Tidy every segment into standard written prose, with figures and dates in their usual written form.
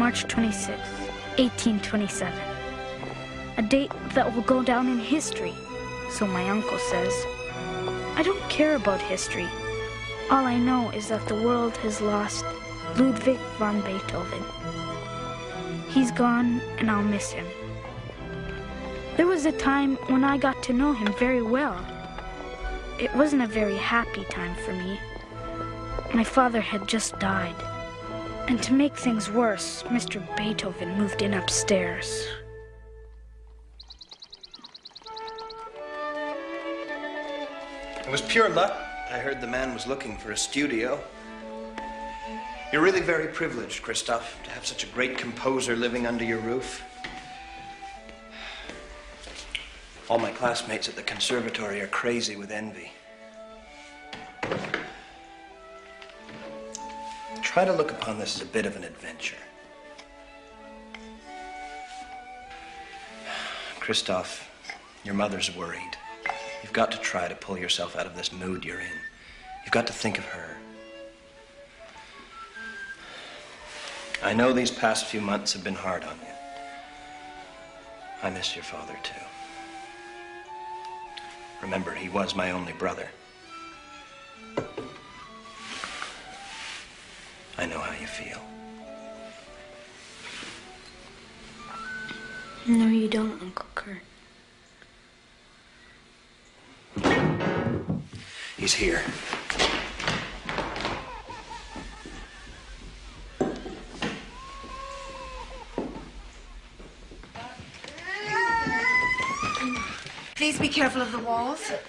March 26, 1827. A date that will go down in history, so my uncle says. I don't care about history. All I know is that the world has lost Ludwig van Beethoven. He's gone, and I'll miss him. There was a time when I got to know him very well. It wasn't a very happy time for me. My father had just died. And to make things worse, Mr. Beethoven moved in upstairs. It was pure luck. I heard the man was looking for a studio. You're really very privileged, Christoph, to have such a great composer living under your roof. All my classmates at the conservatory are crazy with envy. Try to look upon this as a bit of an adventure. Christoph, your mother's worried. You've got to try to pull yourself out of this mood you're in. You've got to think of her. I know these past few months have been hard on you. I miss your father, too. Remember, he was my only brother. I know how you feel. No, you don't, Uncle Kurt. He's here. Please be careful of the walls. Sophie,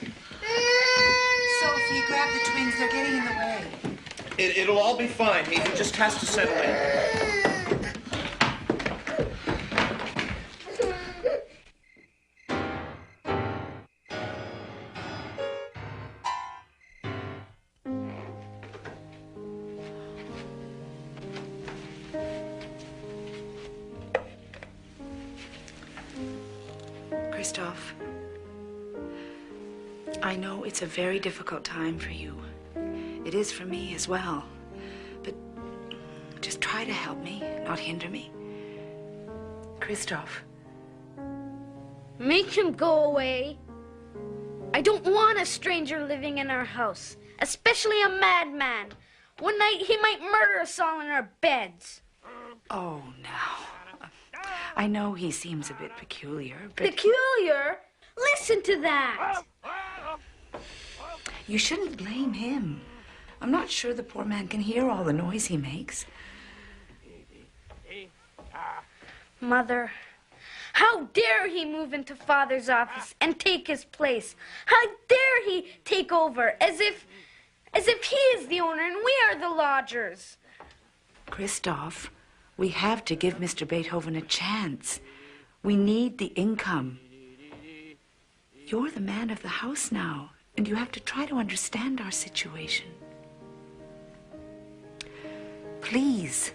grab the twins. They're getting in the way. It'll all be fine. He just has to settle in. Christoph, I know it's a very difficult time for you. It is for me as well. But just try to help me, not hinder me. Christoph. Make him go away. I don't want a stranger living in our house, especially a madman. One night he might murder us all in our beds. Oh, now. I know he seems a bit peculiar, but... Peculiar? Listen to that. You shouldn't blame him. I'm not sure the poor man can hear all the noise he makes. Mother, how dare he move into Father's office and take his place? How dare he take over as if he is the owner and we are the lodgers? Christoph, we have to give Mr. Beethoven a chance. We need the income. You're the man of the house now, and you have to try to understand our situation. Please.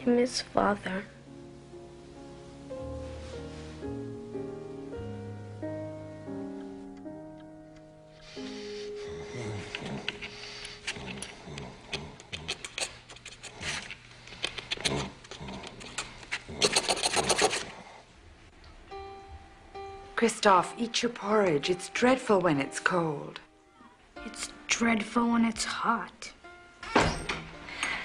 I miss Father. Christoph, eat your porridge. It's dreadful when it's cold. It's dreadful when it's hot.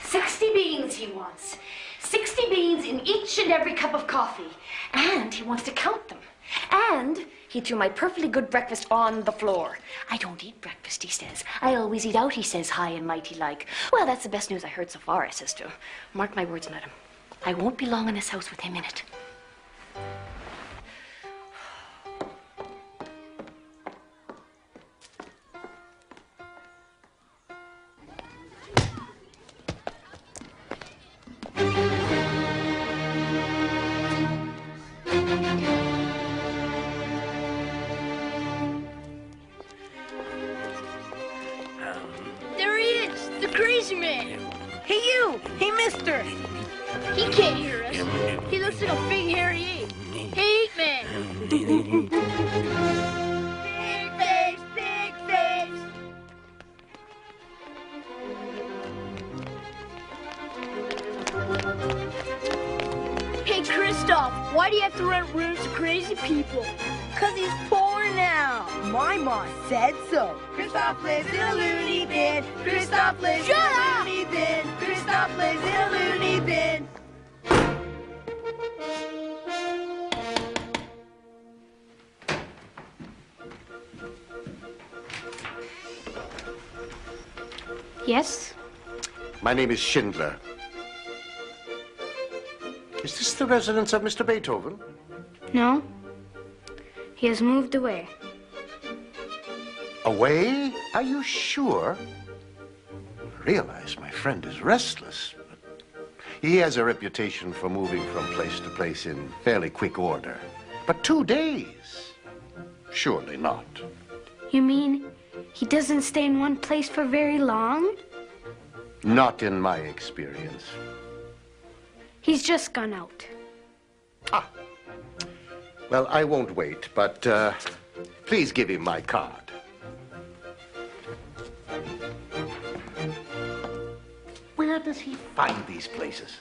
60 beans he wants. 60 beans in each and every cup of coffee. And he wants to count them. And he threw my perfectly good breakfast on the floor. I don't eat breakfast, he says. I always eat out, he says, high and mighty like. Well, that's the best news I heard so far, I says to him. Mark my words, madam. I won't be long in this house with him in it. There he is, the crazy man. Hey, you! Hey, mister! He can't hear us. He looks like a big hairy ape. Hey, ape man. Big face, big face. Hey, Christoph, why do you have to rent rooms to crazy people? 'Cause he's poor now. My mom said so. Christoph lives in a loony bin. Christoph lives in a loony bin. Christoph lives in a loony bin. Yes? My name is Schindler. Is this the residence of Mr. Beethoven? No. He has moved away. Away? Are you sure? I realize my friend is restless. He has a reputation for moving from place to place in fairly quick order. But 2 days? Surely not. You mean he doesn't stay in one place for very long? Not in my experience. He's just gone out. Ah. Well, I won't wait, but please give him my card. Where does he find these places?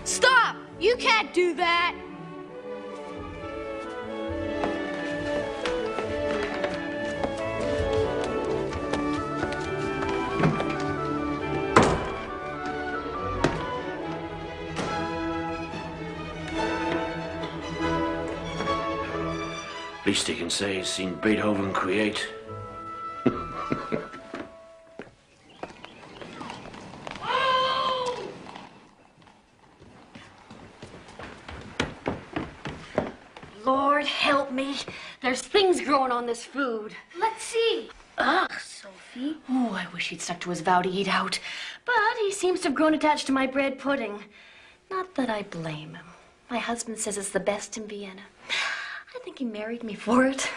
Stop! You can't do that. Least he can say he's seen Beethoven create. Lord help me. There's things growing on this food. Let's see. Ugh, Sophie. Oh, I wish he'd stuck to his vow to eat out. But he seems to have grown attached to my bread pudding. Not that I blame him. My husband says it's the best in Vienna. I think he married me for it.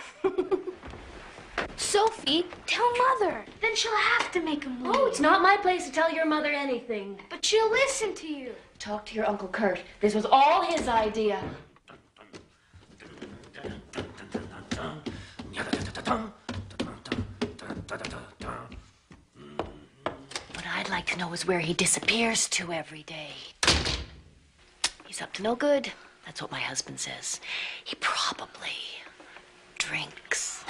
Sophie, tell Mother. Then she'll have to make him leave. Oh, it's not my place to tell your mother anything. But she'll listen to you. Talk to your Uncle Kurt. This was all his idea. What I'd like to know is where he disappears to every day. He's up to no good. That's what my husband says. He probably drinks.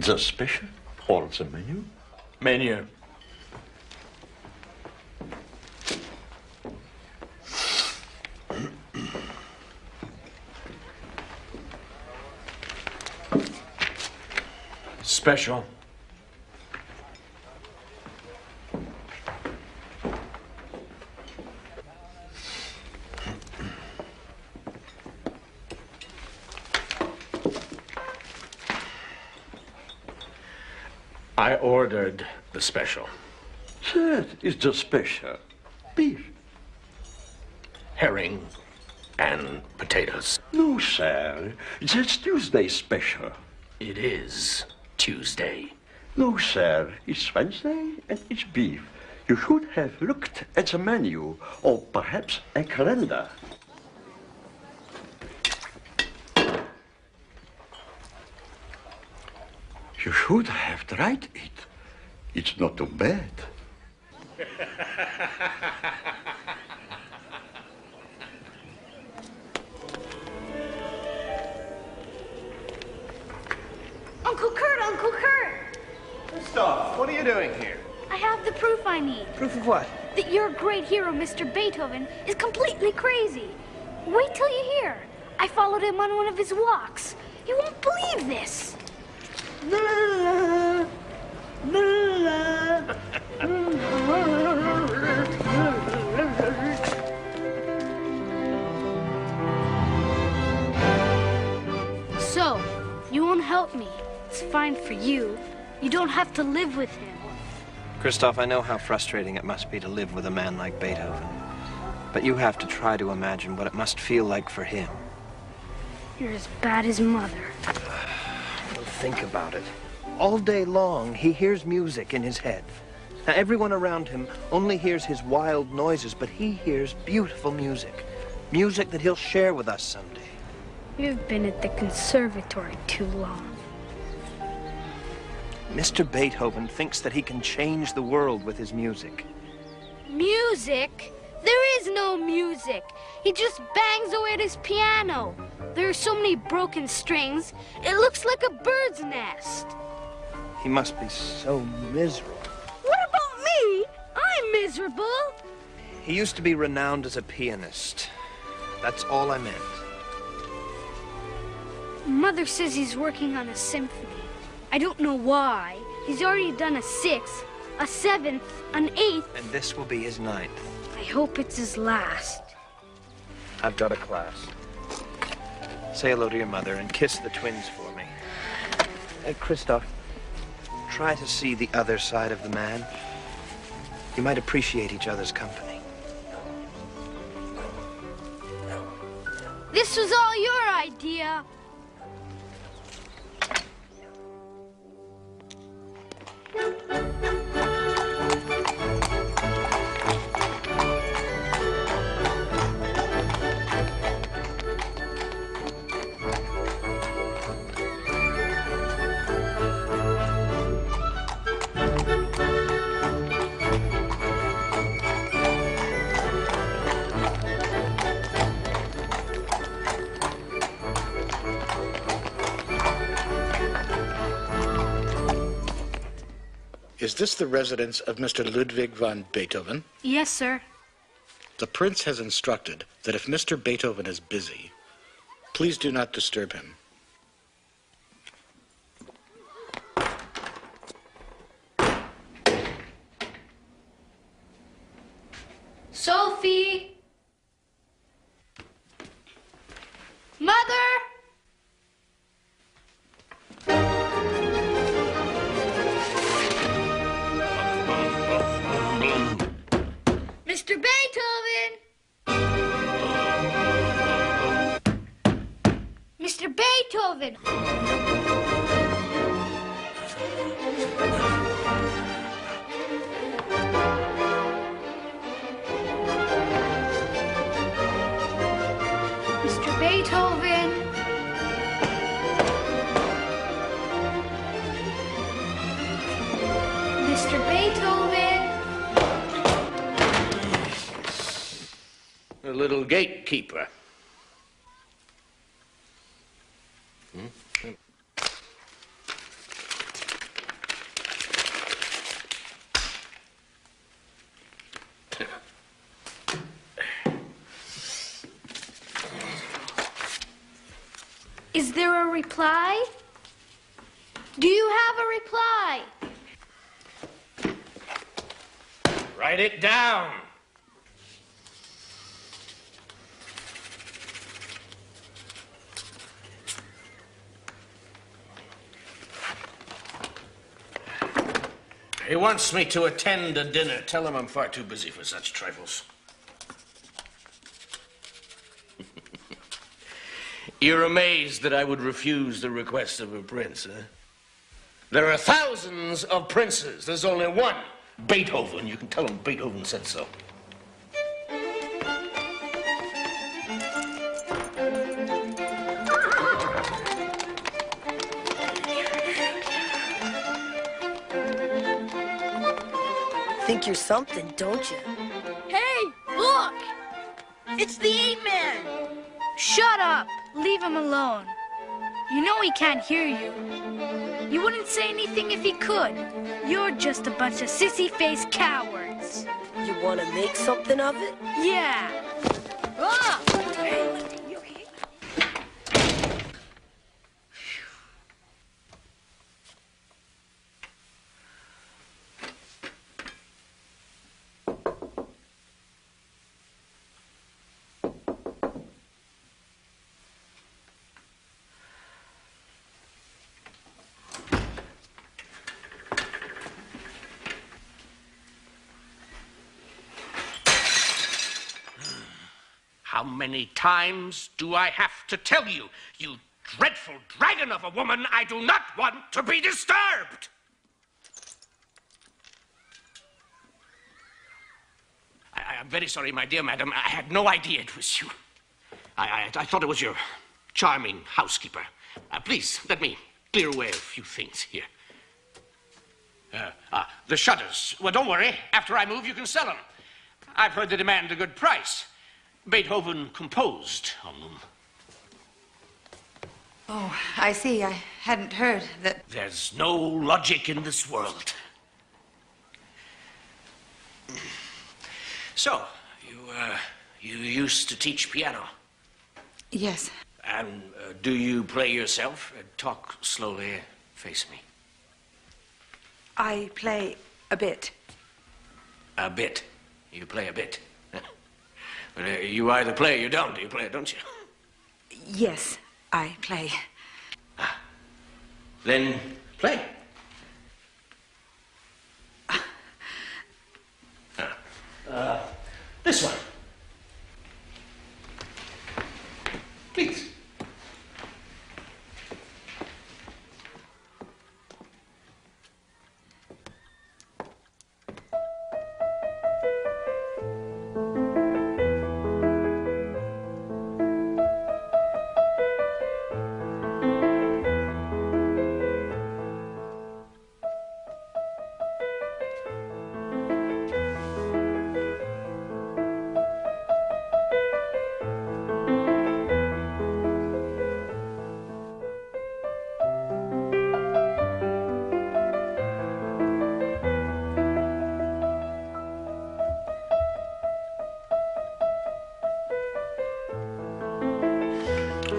The special or the menu? Menu. Special. I ordered the special. That is the special. Beef. Herring and potatoes. No, sir. That's Tuesday's special. It is Tuesday. No, sir. It's Wednesday and it's beef. You should have looked at the menu or perhaps a calendar. You should have tried it. It's not too bad. Uncle Kurt, Uncle Kurt! Christoph, what are you doing here? I have the proof I need. Proof of what? That your great hero, Mr. Beethoven, is completely crazy. Wait till you hear. I followed him on one of his walks. You won't believe this. So, you won't help me. It's fine for you. You don't have to live with him. Christoph, I know how frustrating it must be to live with a man like Beethoven. But you have to try to imagine what it must feel like for him. You're as bad as Mother. Well, think about it. All day long, he hears music in his head. Now, everyone around him only hears his wild noises, but he hears beautiful music. Music that he'll share with us someday. You've been at the conservatory too long. Mr. Beethoven thinks that he can change the world with his music. Music? There is no music. He just bangs away at his piano. There are so many broken strings, it looks like a bird's nest. He must be so miserable. What about me? I'm miserable. He used to be renowned as a pianist. That's all I meant. Mother says he's working on a symphony. I don't know why. He's already done a sixth, a seventh, an eighth. And this will be his ninth. I hope it's his last. I've got a class. Say hello to your mother and kiss the twins for me. Christoph, try to see the other side of the man. You might appreciate each other's company. This was all your idea. Is this the residence of Mr. Ludwig von Beethoven? Yes, sir. The prince has instructed that if Mr. Beethoven is busy, please do not disturb him. Sophie! Mother! Mr. Beethoven! Mr. Beethoven! Mr. Beethoven! Mr. Beethoven! The little gatekeeper. Is there a reply? Do you have a reply? Write it down. He wants me to attend a dinner. Tell him I'm far too busy for such trifles. You're amazed that I would refuse the request of a prince, huh? There are thousands of princes. There's only one, Beethoven. You can tell him Beethoven said so. Think you're something, don't you? Hey, look! It's the ape man! Shut up! Leave him alone. You know he can't hear you. You wouldn't say anything if he could. You're just a bunch of sissy-faced cowards. You want to make something of it? Yeah. Ah! How many times do I have to tell you, you dreadful dragon of a woman, I do not want to be disturbed? I'm very sorry, my dear madam. I had no idea it was you. I thought it was your charming housekeeper. Please, let me clear away a few things here. The shutters. Well, don't worry. After I move, you can sell them. I've heard they demand a good price. Beethoven composed on them. Oh, I see. I hadn't heard that. There's no logic in this world. So, you used to teach piano? Yes. And do you play yourself? Talk slowly, face me. I play a bit. A bit? You play a bit? But you either play or you don't. You play, don't you? Yes, I play. Then play. This one. Please.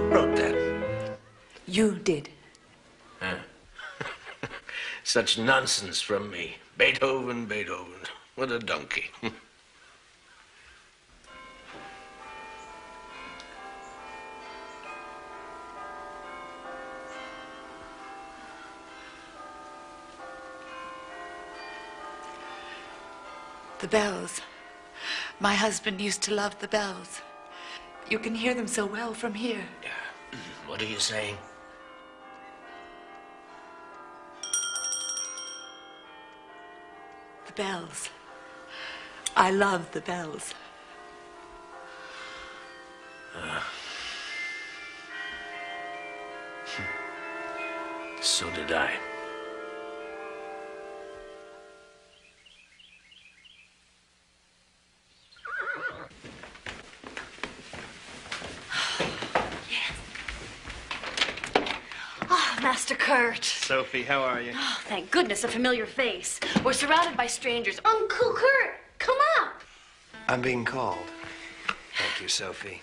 Wrote that. You did. Huh? Such nonsense from me. Beethoven, Beethoven. What a donkey. The bells. My husband used to love the bells. You can hear them so well from here. What are you saying? The bells. I love the bells. So did I. Master Kurt. Sophie, how are you? Oh, thank goodness, a familiar face. We're surrounded by strangers. Uncle Kurt, come up. I'm being called. Thank you, Sophie.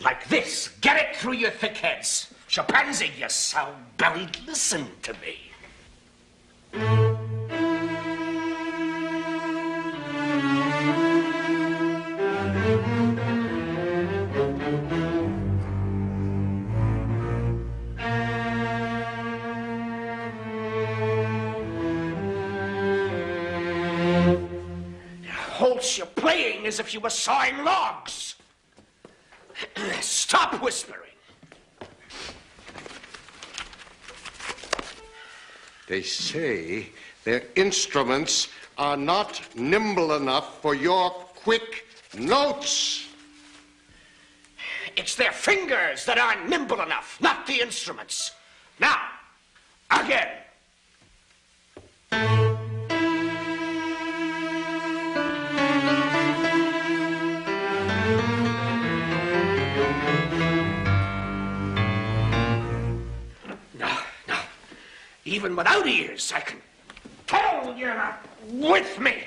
Like this. Get it through your thick heads. Chimpanzee, you sound-bellied, listen to me. Holtz, you're playing as if you were sawing logs. Stop whispering. They say their instruments are not nimble enough for your quick notes. It's their fingers that aren't nimble enough, not the instruments. Now, again. Even without ears, I can tell you're not with me.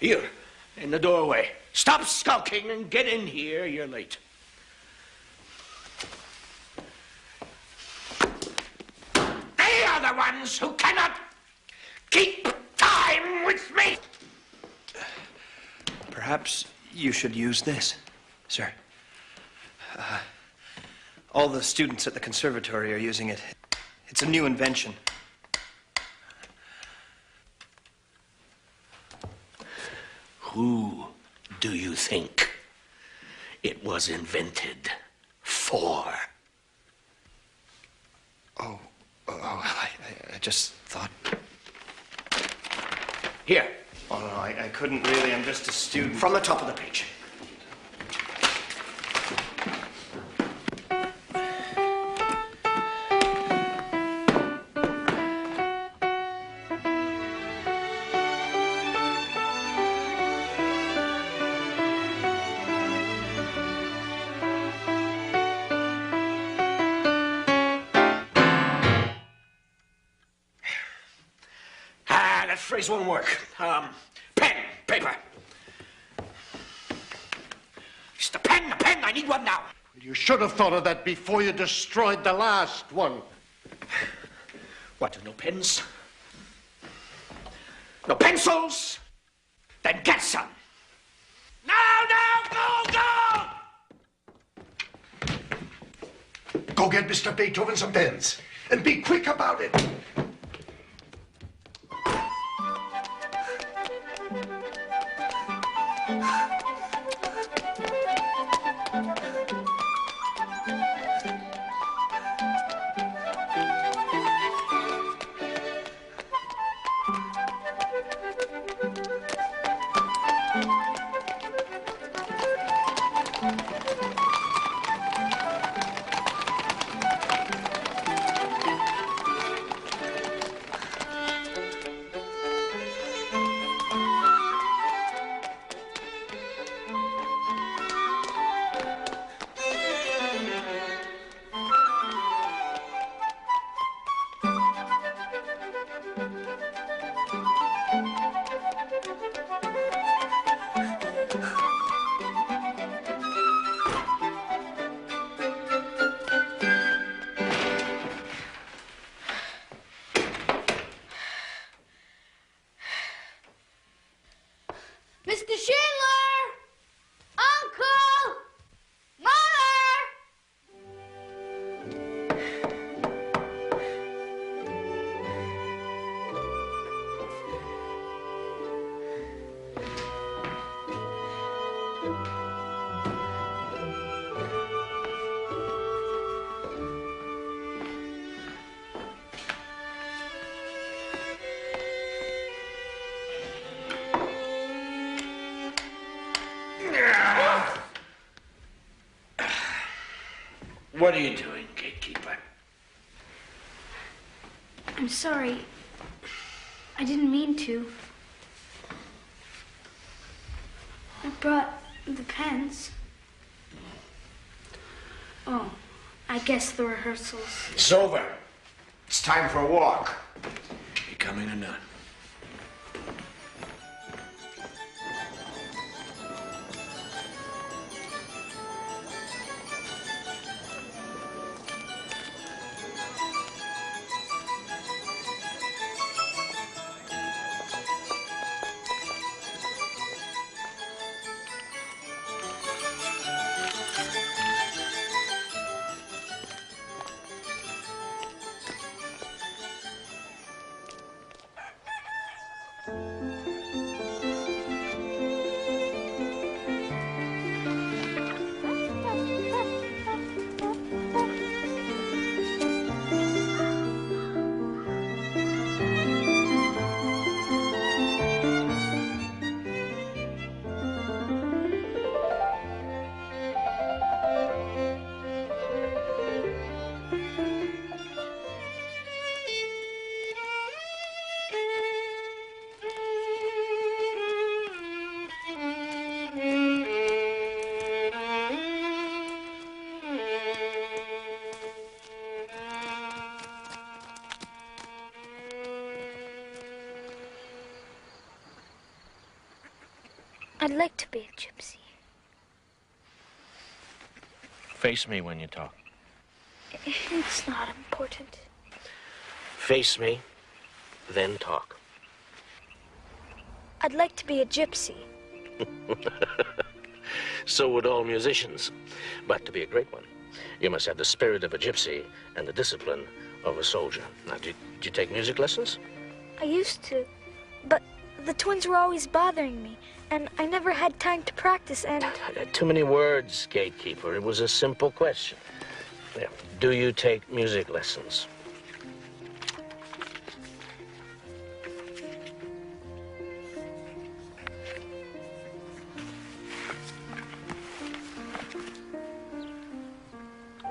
You, in the doorway. Stop skulking and get in here. You're late. They are the ones who cannot keep time with me. Perhaps you should use this, sir. All the students at the conservatory are using it. It's a new invention. Who do you think it was invented for? I just thought... Here. Oh, no, I couldn't really. I'm just a student. From the top of the page. That phrase won't work. Pen, paper. It's the pen, I need one now. You should have thought of that before you destroyed the last one. What, no pens? No pencils? Then get some. Now, go! Go get Mr. Beethoven some pens, and be quick about it. Mr. Schindler! Uncle! What are you doing, gatekeeper? I'm sorry. I didn't mean to. I brought the pens. Oh, I guess the rehearsals. It's over. It's time for a walk. Becoming a nun. I'd like to be a gypsy. Face me when you talk. It's not important. Face me, then talk. I'd like to be a gypsy. So would all musicians. But to be a great one, you must have the spirit of a gypsy and the discipline of a soldier. Now, did you take music lessons? I used to, but the twins were always bothering me, and I never had time to practice, and... Too many words, gatekeeper. It was a simple question. Yeah. Do you take music lessons?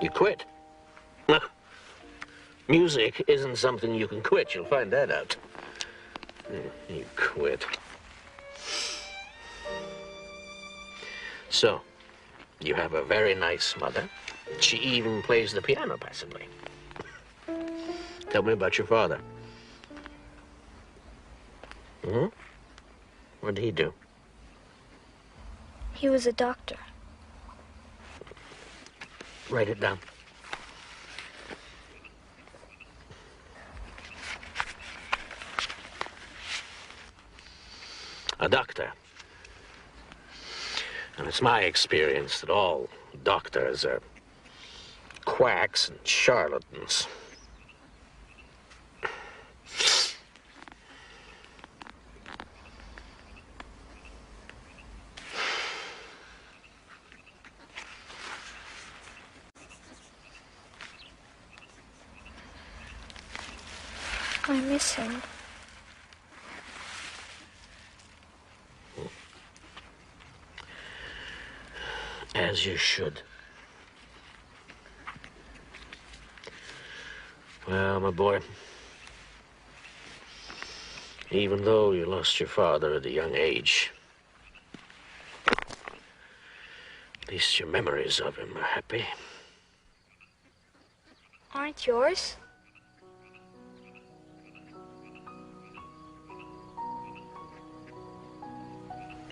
You quit. Music isn't something you can quit. You'll find that out. You quit. So, you have a very nice mother. She even plays the piano passably. Tell me about your father. Mm-hmm. What did he do? He was a doctor. Write it down. A doctor. And it's my experience that all doctors are quacks and charlatans. I miss him. As you should. Well, my boy, even though you lost your father at a young age, at least your memories of him are happy. Aren't yours?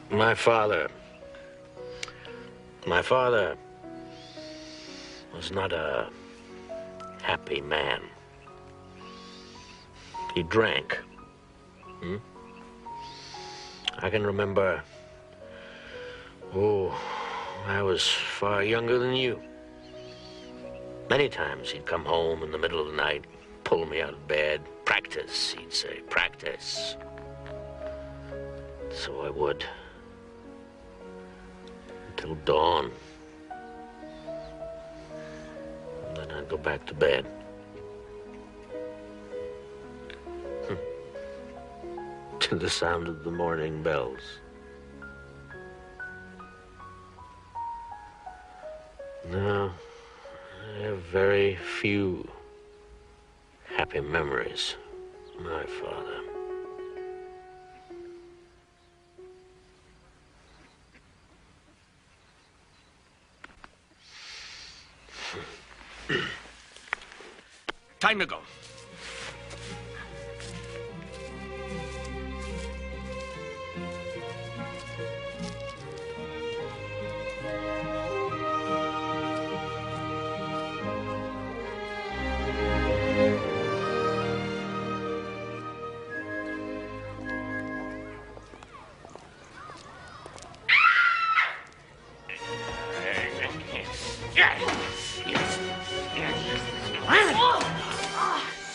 My father was not a happy man. He drank. I can remember, I was far younger than you. Many times he'd come home in the middle of the night, pull me out of bed. Practice, he'd say, practice. So I would. Till dawn. And then I'd go back to bed. To the sound of the morning bells. No, I have very few happy memories of my father. Time to go.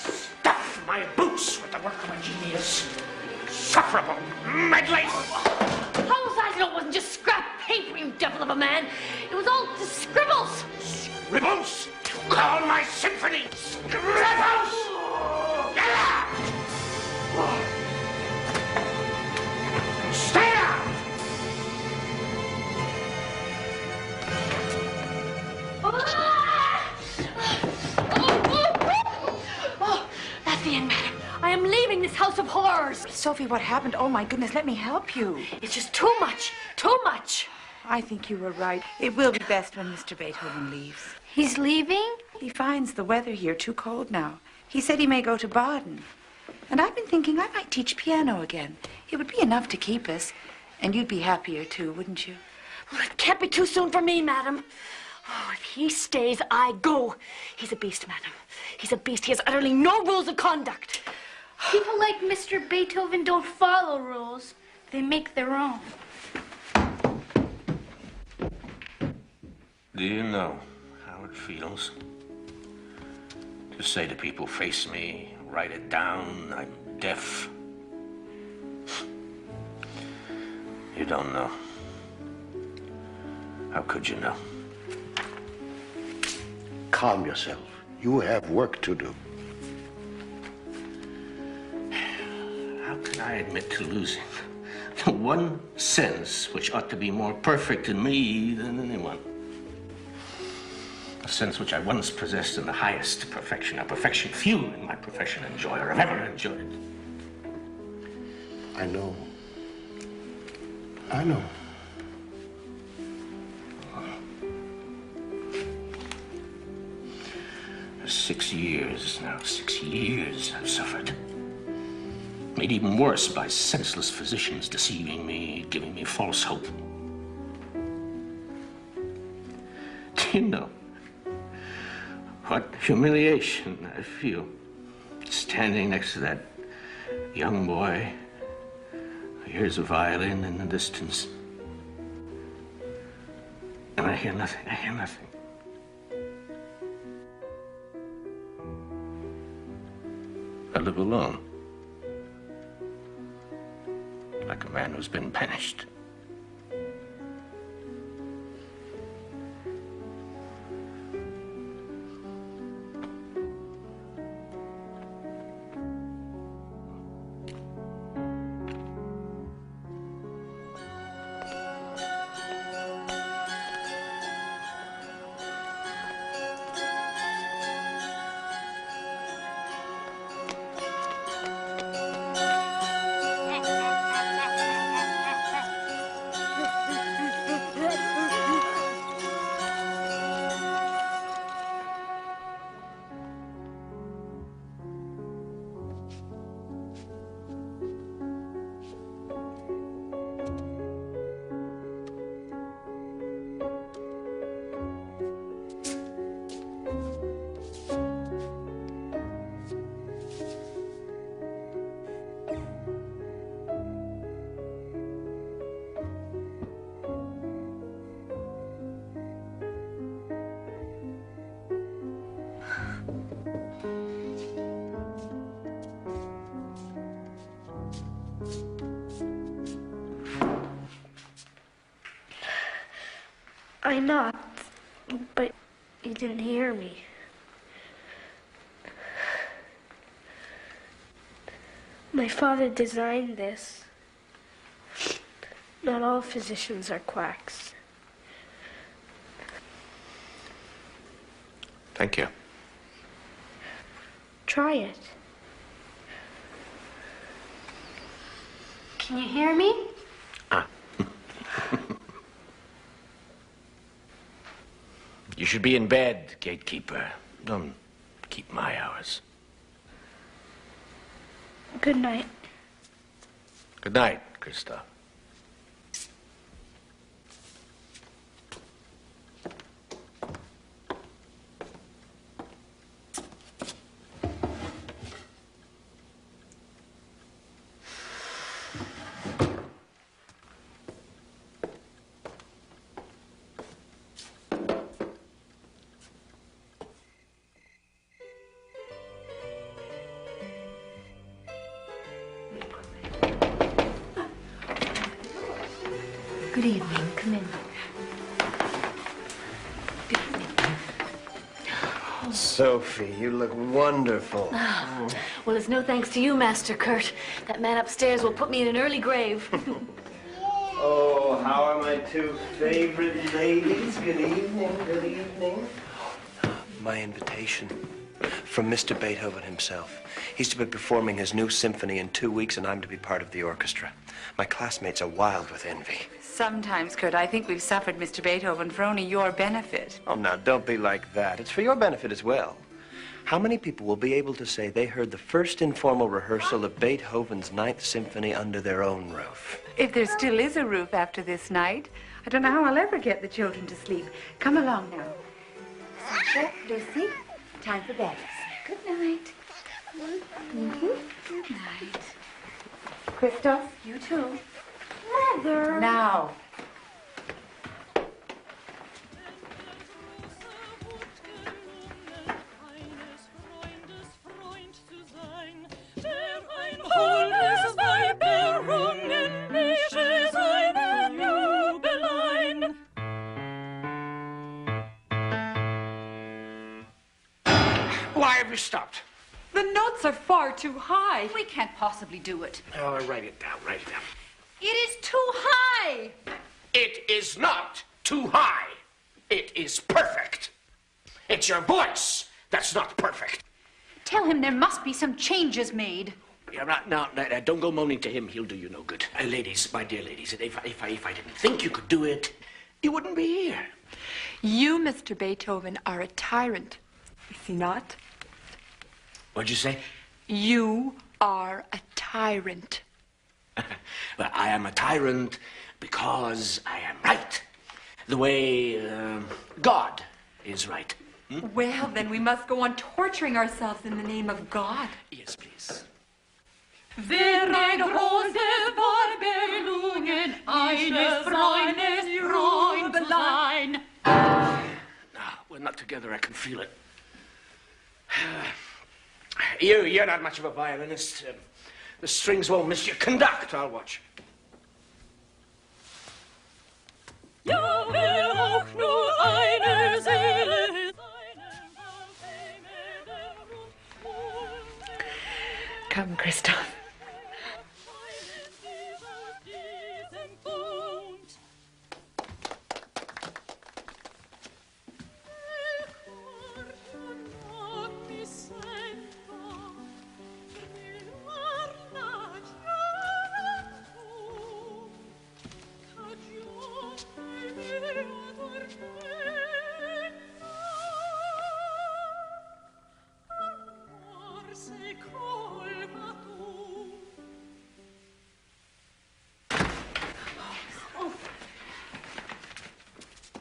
Stuff my boots with the work of a genius. Sufferable, meddling. How was I to know it wasn't just scrap paper, you devil of a man? It was all just scribbles. Scribbles? You call my symphony scribbles? Get out! Stay out! Oh, that's the end, madam. I am leaving this house of horrors. Sophie, what happened? Oh, my goodness, let me help you. It's just too much. Too much. I think you were right. It will be best when Mr. Beethoven leaves. He's leaving? He finds the weather here too cold now. He said he may go to Baden. And I've been thinking I might teach piano again. It would be enough to keep us. And you'd be happier, too, wouldn't you? Well, it can't be too soon for me, madam. Oh, if he stays, I go. He's a beast, madam. He's a beast. He has utterly no rules of conduct. People like Mr. Beethoven don't follow rules. They make their own. Do you know how it feels to say to people, face me, write it down, I'm deaf? You don't know. How could you know? Calm yourself. You have work to do. How can I admit to losing the one sense which ought to be more perfect in me than anyone? A sense which I once possessed in the highest perfection, a perfection few in my profession enjoy or have ever enjoyed. I know. I know. For 6 years now, 6 years I've suffered. Made even worse by senseless physicians deceiving me, giving me false hope. Do you know what humiliation I feel standing next to that young boy who hears a violin in the distance? And I hear nothing, I hear nothing. I live alone. Like a man who's been banished. I knocked, but you didn't hear me. My father designed this. Not all physicians are quacks. Thank you. Try it. Can you hear me? You should be in bed, gatekeeper. Don't keep my hours. Good night. Good night, Christoph. Good evening. Come in. Sophie, you look wonderful. Well, it's no thanks to you, Master Kurt. That man upstairs will put me in an early grave. Oh, how are my two favorite ladies? Good evening, good evening. My invitation from Mr. Beethoven himself. He's to be performing his new symphony in 2 weeks, and I'm to be part of the orchestra. My classmates are wild with envy. Sometimes, Kurt, I think we've suffered Mr. Beethoven for only your benefit. Oh, now, don't be like that. It's for your benefit as well. How many people will be able to say they heard the first informal rehearsal of Beethoven's Ninth Symphony under their own roof? If there still is a roof after this night, I don't know how I'll ever get the children to sleep. Come along now. Sasha, Lucy, time for bed. Good night. Good night. Christoph, you too. Mother. Now. Why have you stopped? The notes are far too high. We can't possibly do it. Oh, write it down, write it down. It is too high. It is not too high. It is perfect. It's your voice that's not perfect. Tell him there must be some changes made. Yeah, now, don't go moaning to him. He'll do you no good. Ladies, my dear ladies, if I didn't think you could do it, you wouldn't be here. You, Mr. Beethoven, are a tyrant. Is he not? What'd you say? You are a tyrant. Well, I am a tyrant because I am right. The way God is right. Well, then we must go on torturing ourselves in the name of God. Yes, please. Wer ein Rose Vorbelungen, eines Freundes Freundlein. No, we're not together, I can feel it. You're not much of a violinist. The strings won't miss you. Conduct, I'll watch. Ja, wer auch nur eine Seele Come, Christoph.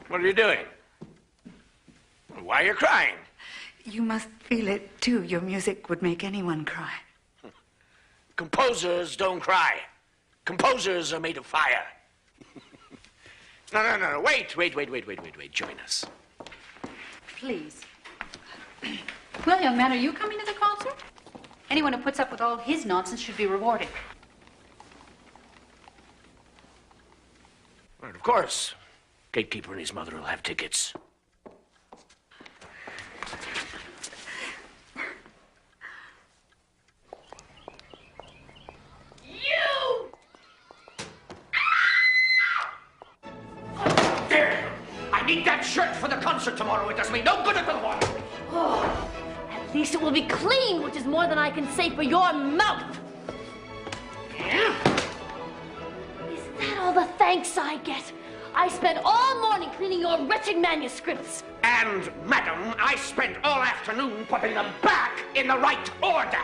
What are you doing? Why are you crying? You must feel it, too. Your music would make anyone cry. Composers don't cry. Composers are made of fire. No. Wait. Join us. Please. Well, young man, are you coming to the concert? Anyone who puts up with all his nonsense should be rewarded. Well, of course. Gatekeeper and his mother will have tickets. You! There! I need that shirt for the concert tomorrow. It does me no good at the water. Oh, at least it will be clean, which is more than I can say for your mouth. Yeah? Is that all the thanks I get? I spent all morning cleaning your wretched manuscripts. And, madam, I spent all afternoon putting them back in the right order.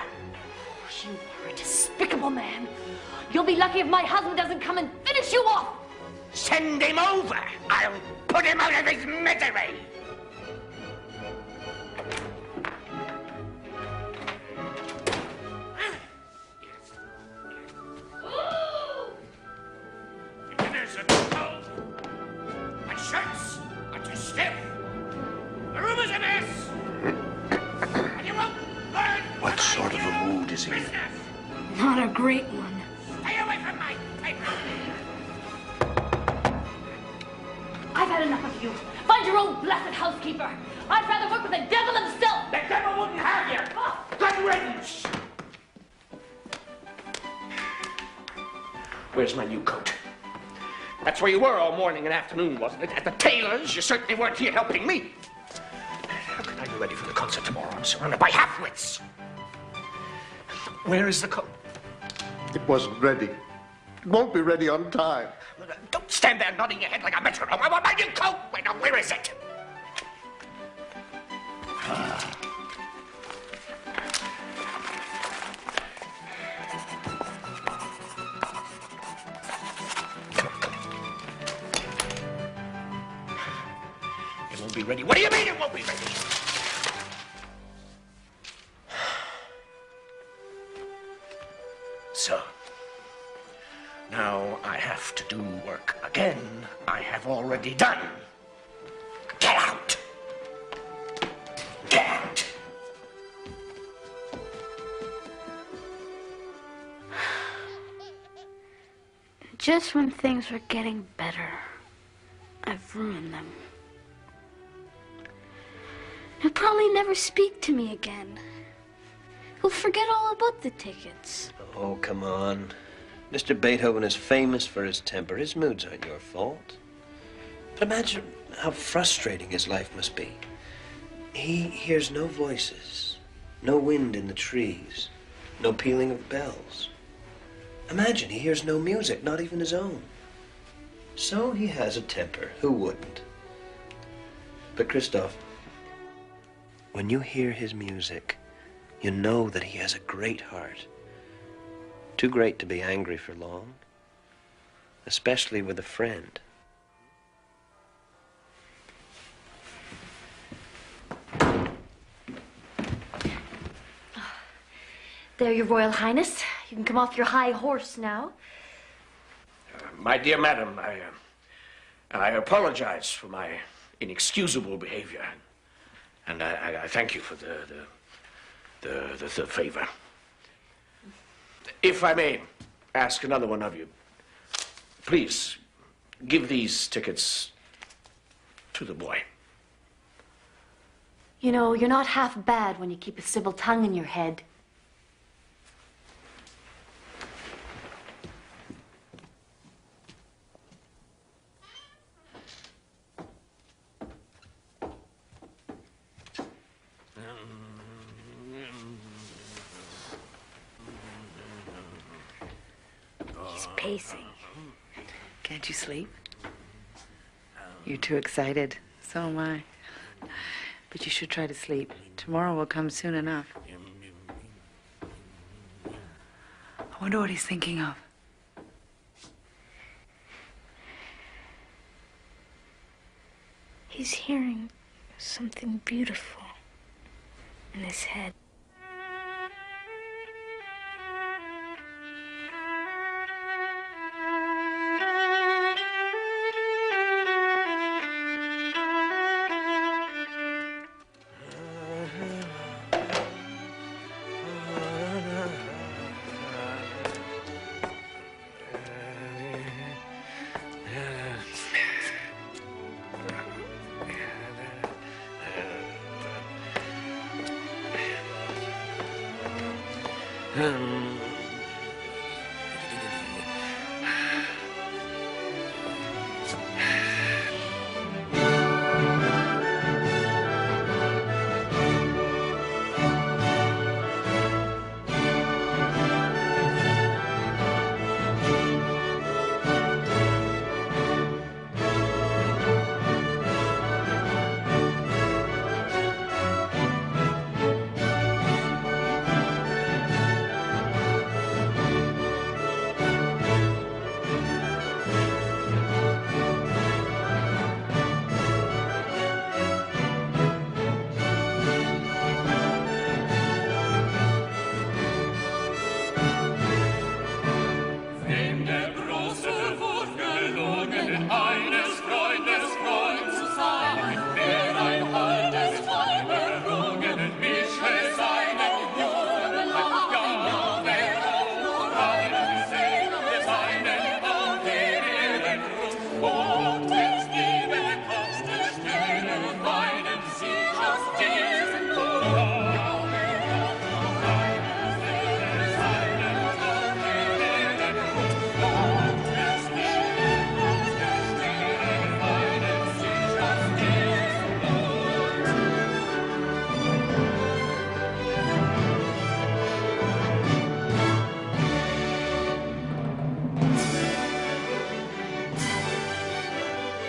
You are a despicable man. You'll be lucky if my husband doesn't come and finish you off. Send him over. I'll put him out of his misery. Dinners are too cold. My shirts are too stiff. The room is a mess. And you won't learn. What sort of a mood is he in? Not a great one. Stay away from my paper. I've had enough of you. Find your own blessed housekeeper. I'd rather work with the devil himself. The devil wouldn't have you. Good riddance. Where's my new coat? That's where you were all morning and afternoon, wasn't it? At the tailor's. You certainly weren't here helping me. How can I be ready for the concert tomorrow? I'm surrounded by half-wits. Where is the coat? It wasn't ready. It won't be ready on time. Don't stand there nodding your head like a metronome. I want my new coat. Wait, now, where is it? won't be ready. What do you mean it won't be ready? So, now I have to do work again I have already done. Get out! Get out! Just when things were getting better, I've ruined them. He'll probably never speak to me again. He'll forget all about the tickets. Oh, come on. Mr. Beethoven is famous for his temper. His moods aren't your fault. But imagine how frustrating his life must be. He hears no voices, no wind in the trees, no pealing of bells. Imagine he hears no music, not even his own. So he has a temper. Who wouldn't? But Christoph, when you hear his music, you know that he has a great heart. Too great to be angry for long, especially with a friend. There, Your Royal Highness. You can come off your high horse now. My dear madam, I apologize for my inexcusable behavior. And I thank you for the favor. If I may ask another one of you, please give these tickets to the boy. You know, you're not half bad when you keep a civil tongue in your head. He's pacing. Can't you sleep? You're too excited. So am I. But you should try to sleep. Tomorrow will come soon enough. I wonder what he's thinking of. He's hearing something beautiful in his head.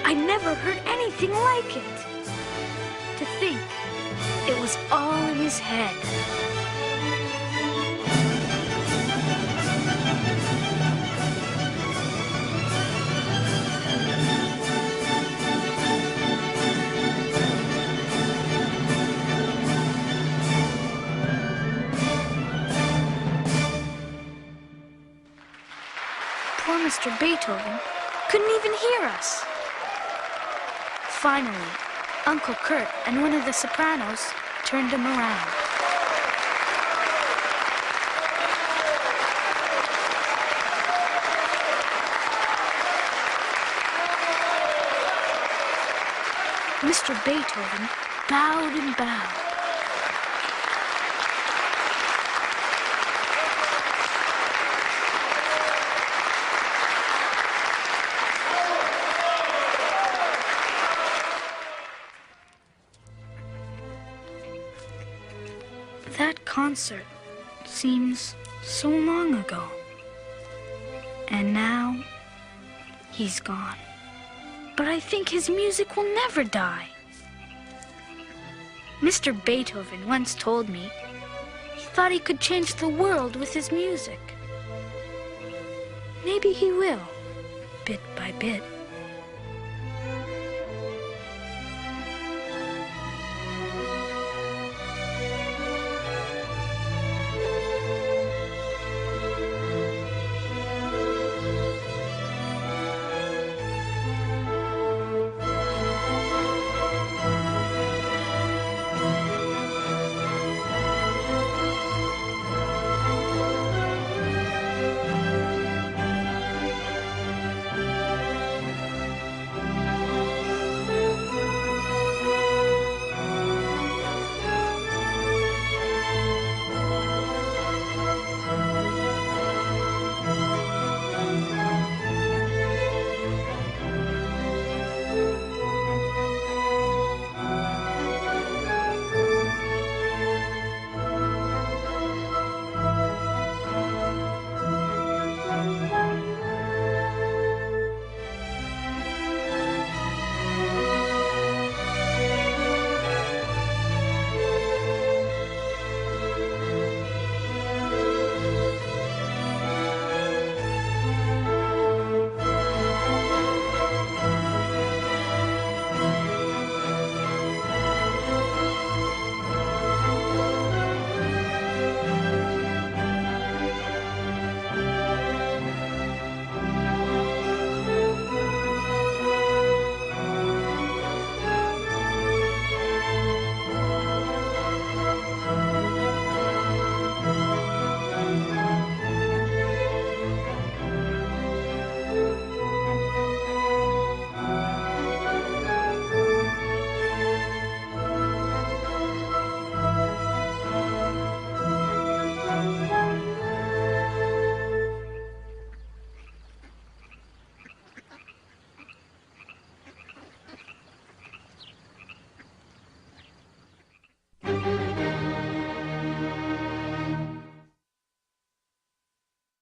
I never heard anything like it. To think it was all in his head. poor Mr. Beethoven couldn't even hear us. Finally, Uncle Kurt and one of the sopranos turned him around. Mr. Beethoven bowed and bowed. That concert seems so long ago. And now, he's gone. But I think his music will never die. Mr. Beethoven once told me he thought he could change the world with his music. Maybe he will, bit by bit.